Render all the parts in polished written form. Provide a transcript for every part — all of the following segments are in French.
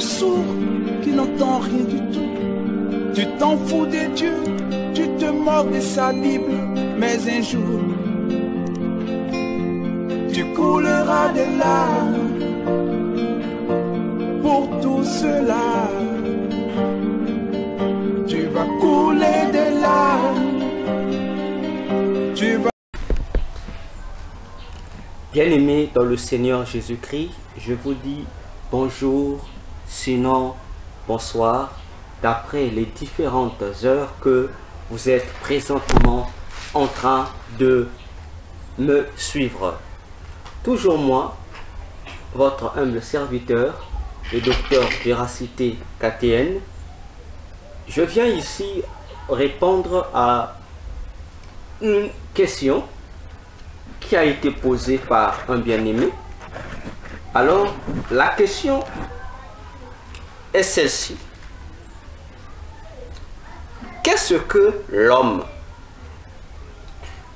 sourd qui n'entend rien du tout. Tu t'en fous de Dieu, tu te moques de sa Bible, mais un jour, tu couleras des larmes pour tout cela. Tu vas couler des larmes. Tu vas... Bien-aimés dans le Seigneur Jésus-Christ, je vous dis bonjour, sinon bonsoir, d'après les différentes heures que vous êtes présentement en train de me suivre. Toujours moi, votre humble serviteur, le docteur Véracité KTN. Je viens ici répondre à une question qui a été posée par un bien-aimé. Alors, la question est celle-ci. Qu'est-ce que l'homme?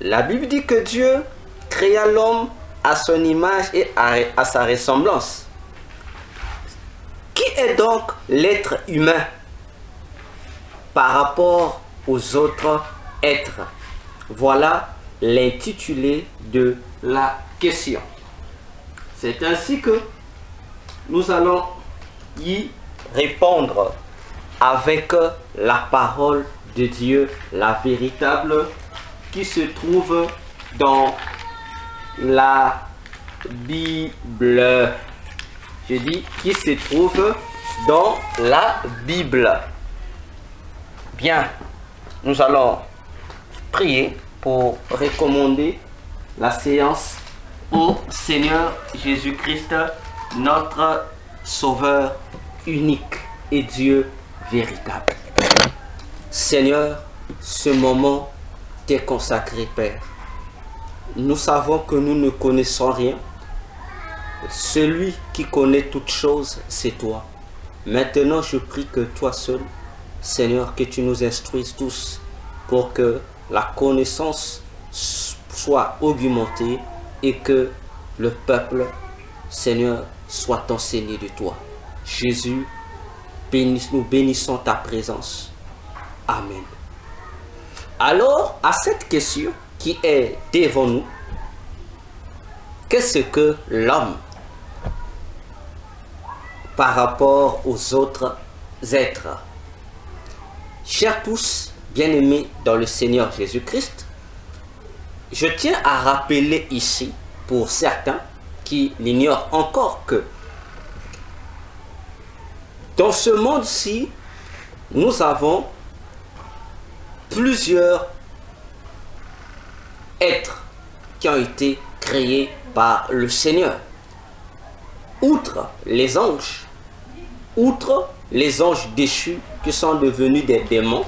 La Bible dit que Dieu créa l'homme à son image et à sa ressemblance. Qui est donc l'être humain par rapport aux autres êtres? Voilà l'intitulé de la question. C'est ainsi que nous allons y répondre avec la parole de Dieu, la véritable, qui se trouve dans la Bible. Je dis qui se trouve dans la Bible. Bien, nous allons prier pour recommander la séance au Seigneur Jésus-Christ, notre Sauveur unique et Dieu véritable. Seigneur, ce moment t'est consacré, Père. Nous savons que nous ne connaissons rien. Celui qui connaît toutes choses, c'est toi. Maintenant, je prie que toi seul, Seigneur, que tu nous instruises tous pour que la connaissance soit augmentée et que le peuple, Seigneur, soit enseigné de toi. Jésus, nous bénissons ta présence. Amen. Alors, à cette question qui est devant nous, qu'est-ce que l'homme par rapport aux autres êtres? Chers tous, bien-aimés dans le Seigneur Jésus-Christ, je tiens à rappeler ici, pour certains qui l'ignorent encore, que dans ce monde-ci, nous avons plusieurs êtres qui ont été créés par le Seigneur. Outre les anges déchus qui sont devenus des démons,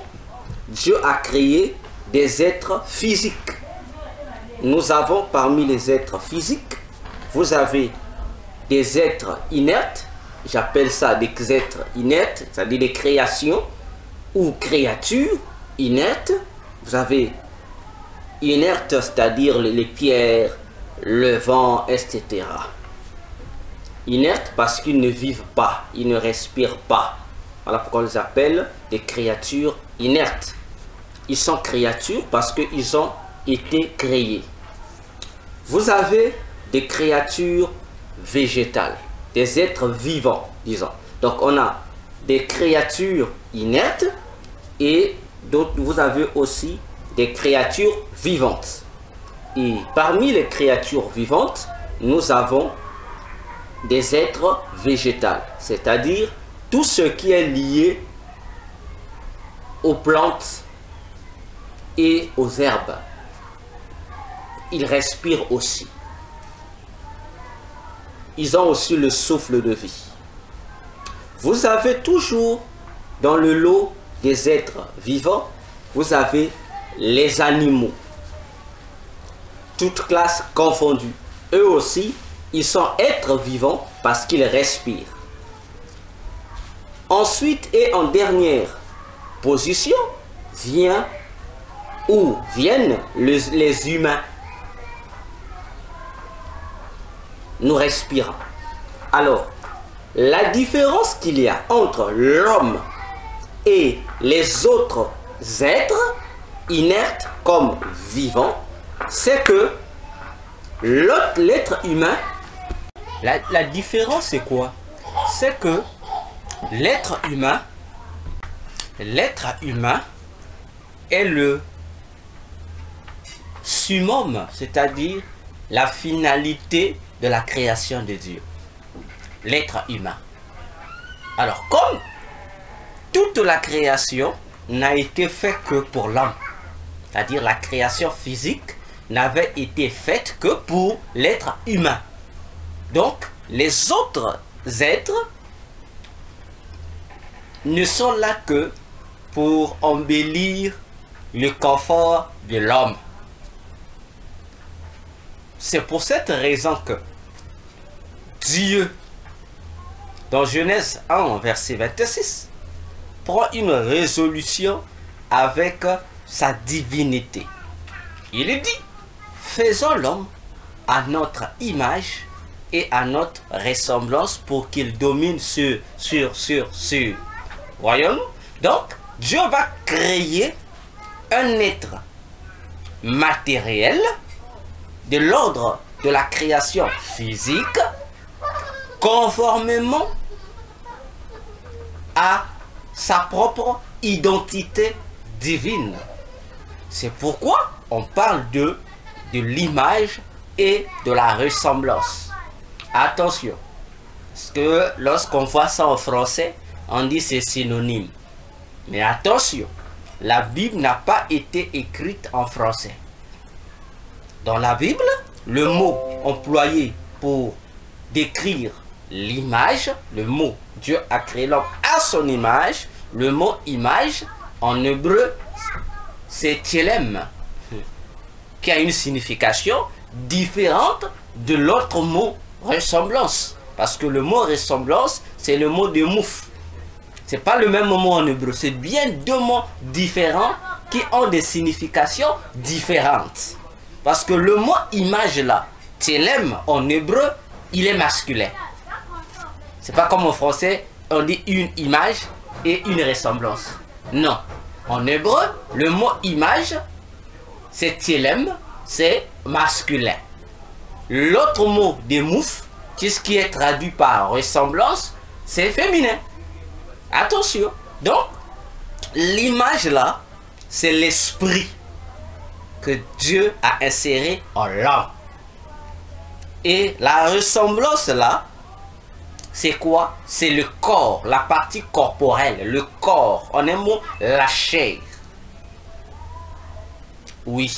Dieu a créé des êtres physiques. Nous avons parmi les êtres physiques, vous avez des êtres inertes, j'appelle ça des êtres inertes, c'est-à-dire des créations ou créatures inertes. Vous avez inertes, c'est-à-dire les pierres, le vent, etc. Inertes parce qu'ils ne vivent pas, ils ne respirent pas. Voilà pourquoi on les appelle des créatures inertes. Ils sont créatures parce qu'ils ont été créés. Vous avez des créatures végétales, des êtres vivants, disons. Donc on a des créatures inertes et d'autres, vous avez aussi des créatures vivantes. Et parmi les créatures vivantes, nous avons des êtres végétales, c'est-à-dire tout ce qui est lié aux plantes et aux herbes. Ils respirent aussi. Ils ont aussi le souffle de vie. Vous avez toujours dans le lot des êtres vivants, vous avez les animaux, toutes classes confondues. Eux aussi, ils sont êtres vivants parce qu'ils respirent. Ensuite et en dernière position viennent les humains. Nous respirons. Alors, la différence qu'il y a entre l'homme et les autres êtres inertes comme vivants, c'est que l'être humain, la différence c'est quoi? C'est que l'être humain est le summum, c'est-à-dire la finalité de la création de Dieu. L'être humain. Alors, comme toute la création n'a été faite que pour l'homme, c'est-à-dire la création physique n'avait été faite que pour l'être humain. Donc, les autres êtres ne sont là que pour embellir le confort de l'homme. C'est pour cette raison que Dieu, dans Genèse 1, verset 26, prend une résolution avec sa divinité. Il dit, faisons l'homme à notre image et à notre ressemblance pour qu'il domine sur. Voyons-nous? Donc, Dieu va créer un être matériel de l'ordre de la création physique conformément à sa propre identité divine. C'est pourquoi on parle de l'image et de la ressemblance. Attention, parce que lorsqu'on voit ça en français, on dit c'est synonyme. Mais attention, la Bible n'a pas été écrite en français. Dans la Bible, le mot employé pour décrire l'image, le mot Dieu a créé l'homme à son image, le mot image en hébreu c'est tselem, qui a une signification différente de l'autre mot ressemblance. Parce que le mot ressemblance, c'est le mot de mouf. C'est pas le même mot en hébreu, c'est bien deux mots différents qui ont des significations différentes. Parce que le mot image là, tselem en hébreu, il est masculin. C'est pas comme en français, on dit une image et une ressemblance. Non. En hébreu, le mot image, c'est tselem, c'est masculin. L'autre mot de mouf, ce qui est traduit par ressemblance, c'est féminin. Attention. Donc, l'image là, c'est l'esprit que Dieu a inséré en l'homme. Et la ressemblance là, c'est quoi? C'est le corps, la partie corporelle, le corps, en un mot, la chair. Oui,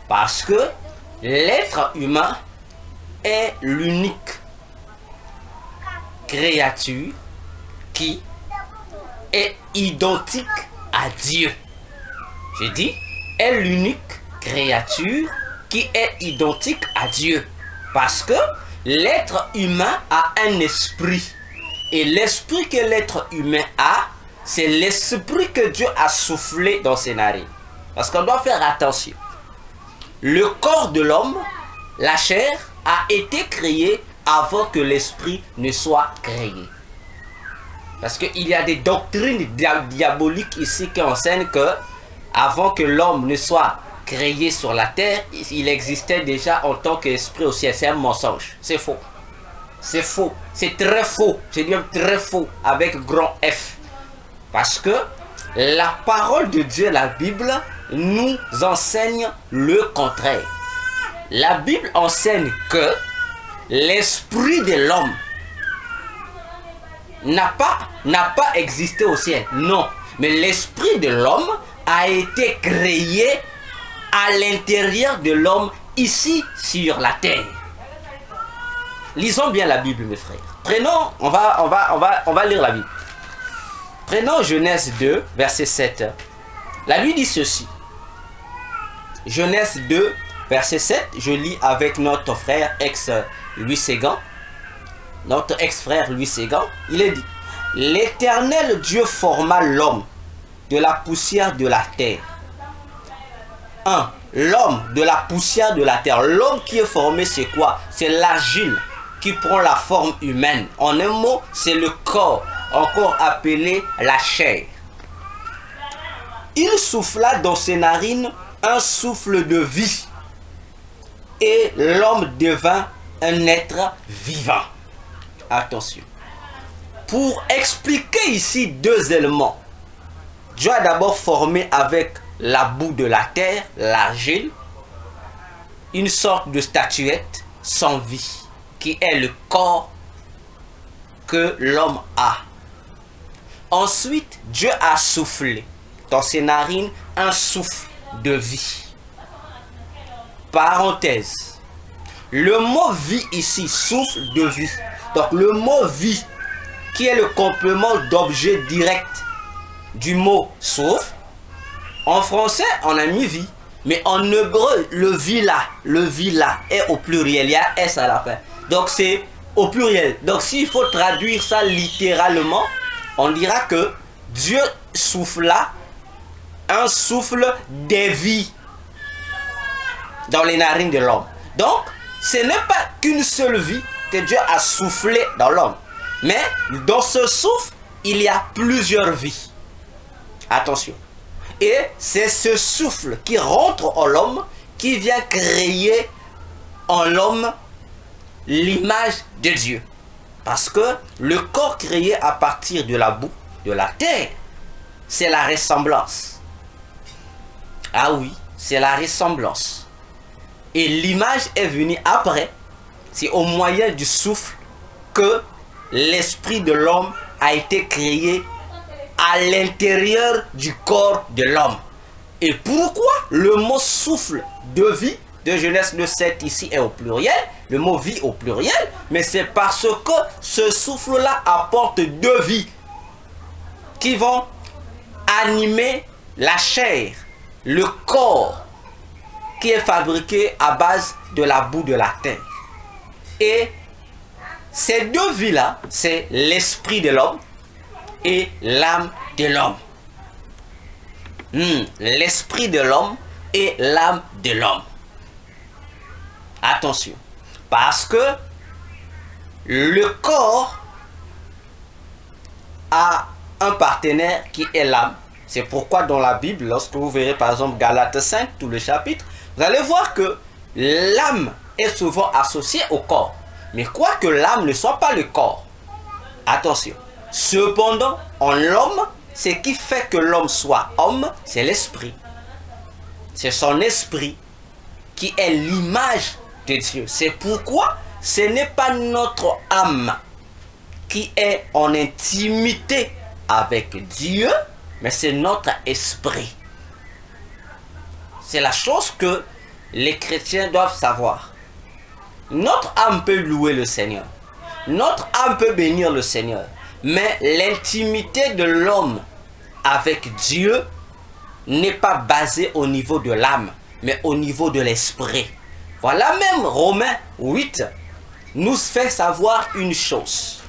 parce que l'être humain est l'unique créature qui est identique à Dieu. Je dis, est l'unique créature qui est identique à Dieu. Parce que l'être humain a un esprit. Et l'esprit que l'être humain a, c'est l'esprit que Dieu a soufflé dans ses narines. Parce qu'on doit faire attention. Le corps de l'homme, la chair, a été créé avant que l'esprit ne soit créé. Parce qu'il y a des doctrines diaboliques ici qui enseignent que avant que l'homme ne soit créé sur la terre, il existait déjà en tant qu'esprit au ciel. C'est un mensonge. C'est faux. C'est faux. C'est très faux. C'est même très faux avec grand F. Parce que la parole de Dieu, la Bible, nous enseigne le contraire. La Bible enseigne que l'esprit de l'homme n'a pas existé au ciel. Non. Mais l'esprit de l'homme a été créé à l'intérieur de l'homme ici sur la terre. Lisons bien la Bible, mes frères. Prenons, on va lire la Bible. Prenons Genèse 2, verset 7. La Bible dit ceci. Genèse 2, verset 7, je lis avec notre frère Louis Ségan. Notre ex-frère Louis Ségan, il est dit: l'Éternel Dieu forma l'homme de la poussière de la terre. 1. L'homme de la poussière de la terre. L'homme qui est formé, c'est quoi? C'est l'argile. qui prend la forme humaine. En un mot, c'est le corps, encore appelé la chair. Il souffla dans ses narines un souffle de vie, et l'homme devint un être vivant. Attention. Pour expliquer ici deux éléments, Dieu a d'abord formé avec la boue de la terre, l'argile, une sorte de statuette sans vie, qui est le corps que l'homme a. Ensuite, Dieu a soufflé dans ses narines un souffle de vie. Parenthèse. Le mot vie ici, souffle de vie. Donc le mot vie, qui est le complément d'objet direct du mot souffle, en français on a mis vie, mais en hébreu le vila est au pluriel, il y a S à la fin, donc c'est au pluriel. Donc s'il faut traduire ça littéralement, on dira que Dieu souffla un souffle de vie dans les narines de l'homme. Donc ce n'est pas qu'une seule vie que Dieu a soufflé dans l'homme, mais dans ce souffle il y a plusieurs vies. Attention. Et c'est ce souffle qui rentre en l'homme qui vient créer en l'homme l'image de Dieu. Parce que le corps créé à partir de la boue, de la terre, c'est la ressemblance. Ah oui, c'est la ressemblance. Et l'image est venue après. C'est au moyen du souffle que l'esprit de l'homme a été créé à l'intérieur du corps de l'homme. Et pourquoi le mot souffle de vie de Genèse 2:7 ici est au pluriel, le mot vie au pluriel, mais c'est parce que ce souffle-là apporte deux vies qui vont animer la chair, le corps qui est fabriqué à base de la boue de la terre. Et ces deux vies-là, c'est l'esprit de l'homme et l'âme de l'homme. L'esprit de l'homme et l'âme de l'homme. Attention, parce que le corps a un partenaire qui est l'âme. C'est pourquoi dans la Bible, lorsque vous verrez par exemple Galates 5, tout le chapitre, vous allez voir que l'âme est souvent associée au corps. Mais quoi que l'âme ne soit pas le corps. Attention. Cependant, en l'homme, ce qui fait que l'homme soit homme, c'est l'esprit. C'est son esprit qui est l'image de Dieu. C'est pourquoi ce n'est pas notre âme qui est en intimité avec Dieu, mais c'est notre esprit. C'est la chose que les chrétiens doivent savoir. Notre âme peut louer le Seigneur. Notre âme peut bénir le Seigneur. Mais l'intimité de l'homme avec Dieu n'est pas basée au niveau de l'âme, mais au niveau de l'esprit. Voilà même Romains 8 nous fait savoir une chose.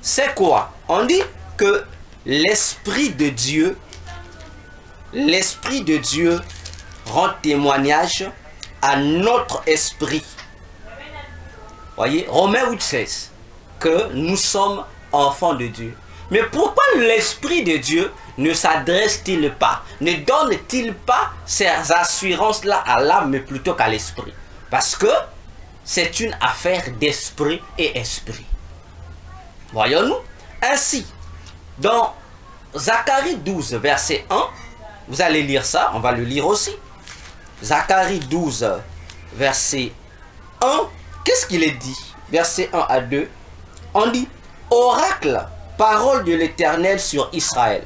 C'est quoi? On dit que l'esprit de Dieu rend témoignage à notre esprit. Voyez, Romains 8:16, que nous sommes enfants de Dieu. Mais pourquoi l'esprit de Dieu ne s'adresse-t-il pas, ne donne-t-il pas ces assurances-là à l'âme, mais plutôt qu'à l'esprit? Parce que c'est une affaire d'esprit et esprit. Voyons-nous? Ainsi, dans Zacharie 12, verset 1, vous allez lire ça, on va le lire aussi. Zacharie 12, verset 1, qu'est-ce qu'il est dit? Verset 1 à 2, on dit: oracle, parole de l'Éternel sur Israël.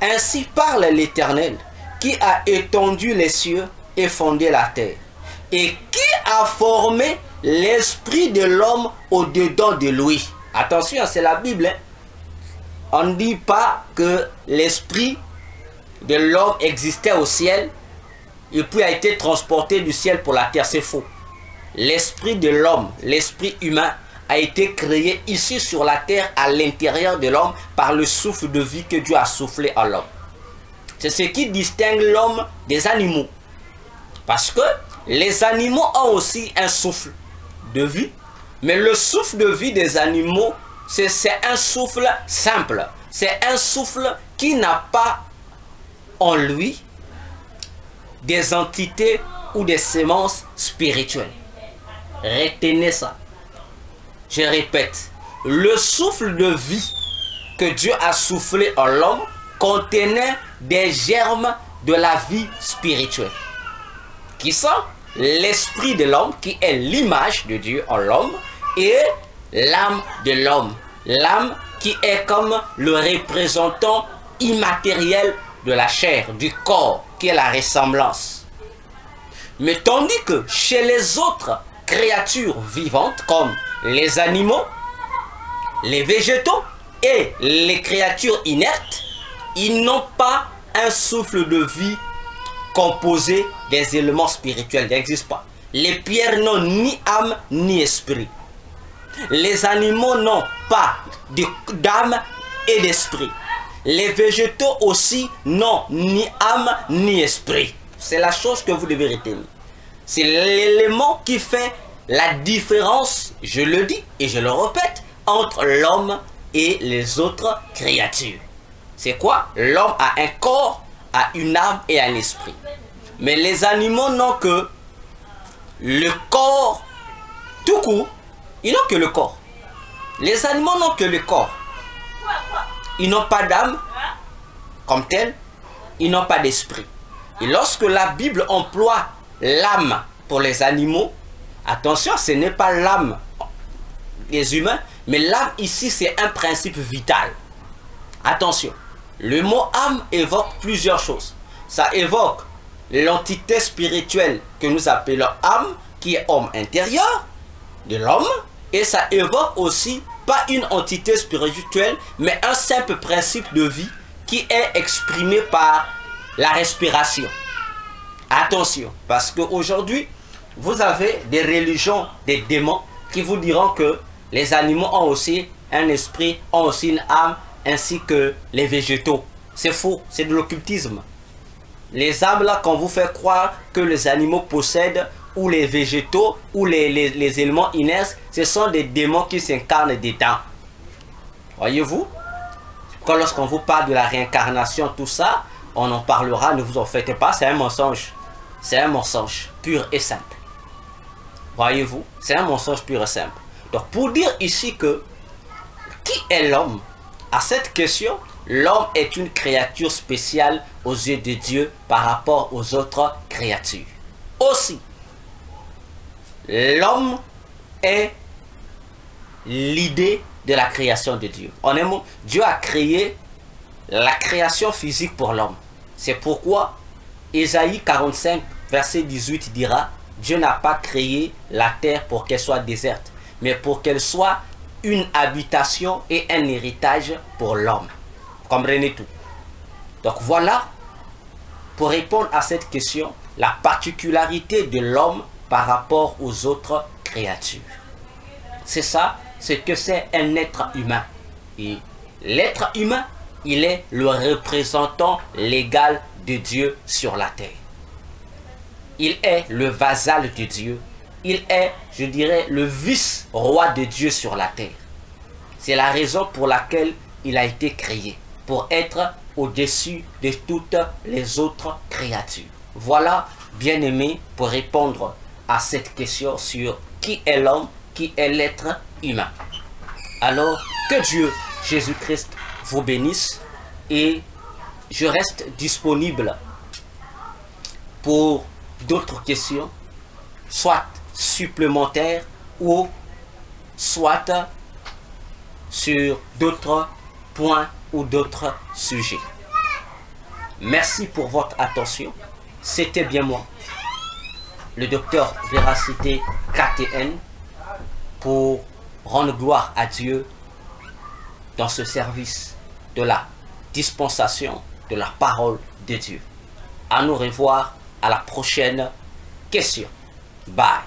Ainsi parle l'Éternel, qui a étendu les cieux et fondé la terre, et qui a formé l'esprit de l'homme au-dedans de lui. Attention, c'est la Bible. Hein? On ne dit pas que l'esprit de l'homme existait au ciel et puis a été transporté du ciel pour la terre. C'est faux. L'esprit de l'homme, l'esprit humain, a été créé ici sur la terre, à l'intérieur de l'homme, par le souffle de vie que Dieu a soufflé à l'homme. C'est ce qui distingue l'homme des animaux. Parce que les animaux ont aussi un souffle de vie, Mais le souffle de vie des animaux, c'est un souffle simple. C'est un souffle qui n'a pas en lui des entités ou des semences spirituelles. Retenez ça. Je répète, le souffle de vie que Dieu a soufflé en l'homme contenait des germes de la vie spirituelle. Qui sont l'esprit de l'homme, qui est l'image de Dieu en l'homme, et l'âme de l'homme. L'âme qui est comme le représentant immatériel de la chair, du corps, qui est la ressemblance. Mais tandis que chez les autres créatures vivantes, comme les animaux, les végétaux et les créatures inertes, ils n'ont pas un souffle de vie composé des éléments spirituels. Il n'existe pas. Les pierres n'ont ni âme ni esprit. Les animaux n'ont pas d'âme et d'esprit. Les végétaux aussi n'ont ni âme ni esprit. C'est la chose que vous devez retenir. C'est l'élément qui fait la différence, je le dis et je le répète, entre l'homme et les autres créatures. C'est quoi? L'homme a un corps, a une âme et un esprit. Mais les animaux n'ont que le corps tout court. Ils n'ont que le corps. Les animaux n'ont que le corps. Ils n'ont pas d'âme comme tel. Ils n'ont pas d'esprit. Et lorsque la Bible emploie l'âme pour les animaux, attention, ce n'est pas l'âme des humains, mais l'âme ici, c'est un principe vital. Attention, le mot âme évoque plusieurs choses. Ça évoque l'entité spirituelle que nous appelons âme, qui est homme intérieur de l'homme, et ça évoque aussi pas une entité spirituelle, mais un simple principe de vie qui est exprimé par la respiration. Attention, parce qu'aujourd'hui, vous avez des religions, des démons qui vous diront que les animaux ont aussi un esprit, ont aussi une âme, ainsi que les végétaux. C'est faux, c'est de l'occultisme. Les âmes là, qu'on vous fait croire que les animaux possèdent, ou les végétaux, ou les éléments inertes, ce sont des démons qui s'incarnent dedans. Voyez-vous? Quand lorsqu'on vous parle de la réincarnation, tout ça, on en parlera, ne vous en faites pas, c'est un mensonge. C'est un mensonge pur et simple. Voyez-vous? C'est un mensonge pur et simple. Donc pour dire ici que, qui est l'homme? À cette question, l'homme est une créature spéciale aux yeux de Dieu par rapport aux autres créatures. Aussi, l'homme est l'idée de la création de Dieu. En un mot, Dieu a créé la création physique pour l'homme. C'est pourquoi Ésaïe 45, verset 18 dira: Dieu n'a pas créé la terre pour qu'elle soit déserte, mais pour qu'elle soit une habitation et un héritage pour l'homme. Comprenez tout. Donc voilà, pour répondre à cette question, la particularité de l'homme par rapport aux autres créatures. C'est ça, c'est que c'est un être humain. Et l'être humain, il est le représentant légal de Dieu sur la terre. Il est le vassal de Dieu. Il est, je dirais, le vice-roi de Dieu sur la terre. C'est la raison pour laquelle il a été créé, pour être au-dessus de toutes les autres créatures. Voilà, bien-aimés, pour répondre à cette question sur qui est l'homme, qui est l'être humain. Alors, que Dieu, Jésus-Christ, vous bénisse, et je reste disponible pour d'autres questions, soit supplémentaires ou soit sur d'autres points ou d'autres sujets. Merci pour votre attention. C'était bien moi, le docteur Véracité KTN, pour rendre gloire à Dieu dans ce service de la dispensation de la parole de Dieu. À nous revoir à la prochaine question. Bye.